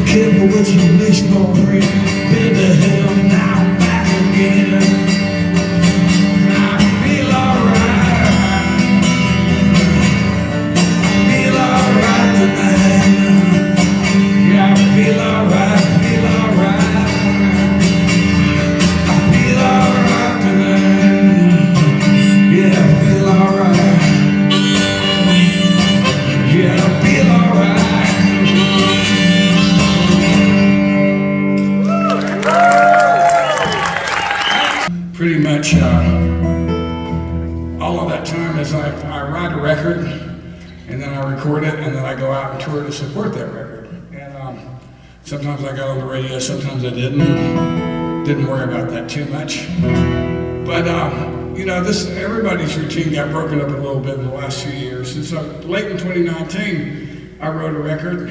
careful what you wish for, friend. Been to hell, now I'm back again. I feel alright. I feel alright tonight. Yeah, I feel alright, feel alright. I feel alright tonight. Yeah, I feel alright. Yeah, I feel alright. Pretty much all of that time is I write a record, and then I record it, and then I go out and tour to support that record. And sometimes I got on the radio, sometimes I didn't worry about that too much. But you know, everybody's routine got broken up a little bit in the last few years. And so late in 2019, I wrote a record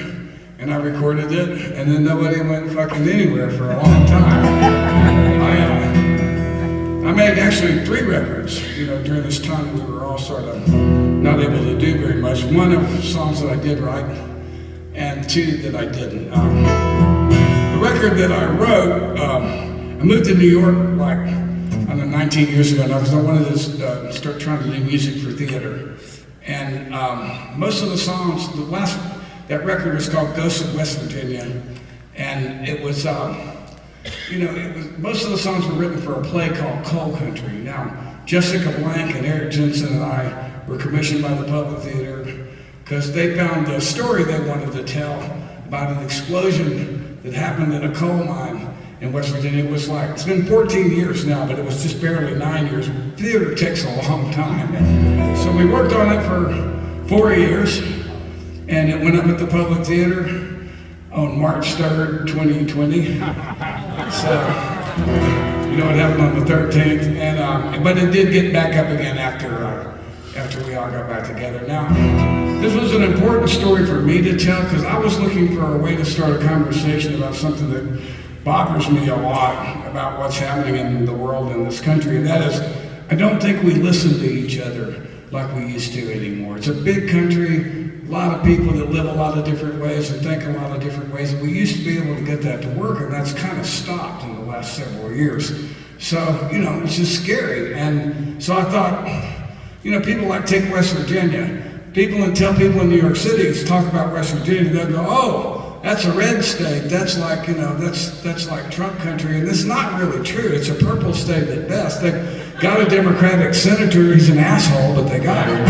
and I recorded it, and then nobody went fucking anywhere for a long time. I made actually 3 records, you know, during this time we were all sort of not able to do very much. One of the songs that I did write, and 2 that I didn't. The record that I wrote, I moved to New York like, I don't know, 19 years ago now, because I wanted to start trying to do music for theater. And most of the songs, that record was called Ghosts of West Virginia, and it was, you know, most of the songs were written for a play called Coal Country. Now, Jessica Blank and Eric Jensen and I were commissioned by the Public Theater because they found a story they wanted to tell about an explosion that happened in a coal mine in West Virginia. It was like, it's been 14 years now, but it was just barely 9 years. Theater takes a long time. So we worked on it for 4 years, and it went up at the Public Theater on March 3rd, 2020. So, you know, it happened on the 13th, and but it did get back up again after we all got back together. Now, this was an important story for me to tell because I was looking for a way to start a conversation about something that bothers me a lot about what's happening in the world and this country, and that is, I don't think we listen to each other like we used to anymore. It's a big country. A lot of people that live a lot of different ways and think a lot of different ways. And we used to be able to get that to work, and that's kind of stopped in the last several years. So, you know, it's just scary. And so I thought, you know, people like take West Virginia. Tell people in New York City, talk about West Virginia, they'll go, oh, that's a red state. That's like, you know, that's like Trump country. And it's not really true. It's a purple state at best. They got a Democratic senator. He's an asshole, but they got him.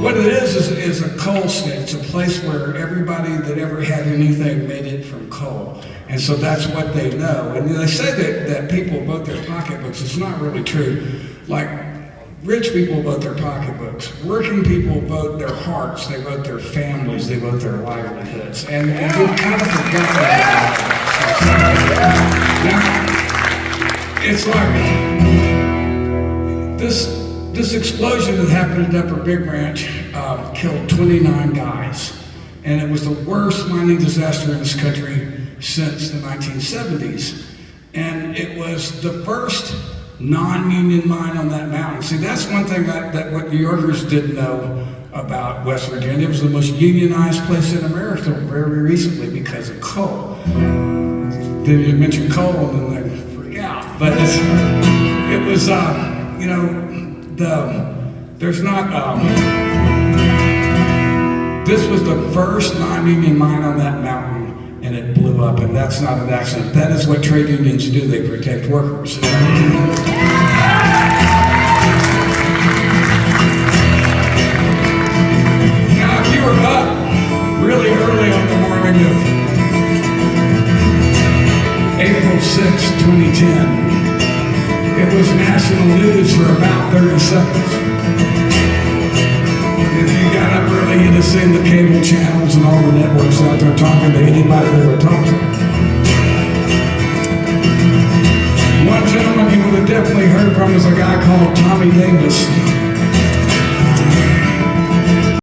What it is a coal state. It's a place where everybody that ever had anything made it from coal. And so that's what they know. And they say that people vote their pocketbooks. It's not really true. Like, rich people vote their pocketbooks. Working people vote their hearts. They vote their families. They vote their livelihoods. And we've kind of forgotten about that. Now, it's like this explosion that happened at Upper Big Ranch killed 29 guys. And it was the worst mining disaster in this country since the 1970s. And it was the first non-union mine on that mountain. See, that's one thing that what New Yorkers didn't know about West Virginia. It was the most unionized place in America very recently because of coal. Then you mention coal and then they freak out. But it was, you know, there's not, this was the first non-union mine on that mountain, and it blew up, and that's not an accident. That is what trade unions do. They protect workers. Now, if you were up really early on the morning of April 6, 2010, it was national news for about 30 seconds. If you got up early, you'd have seen the cable channels and all the networks out there talking to anybody they were talking. One gentleman you would have definitely heard from is a guy called Tommy Davis.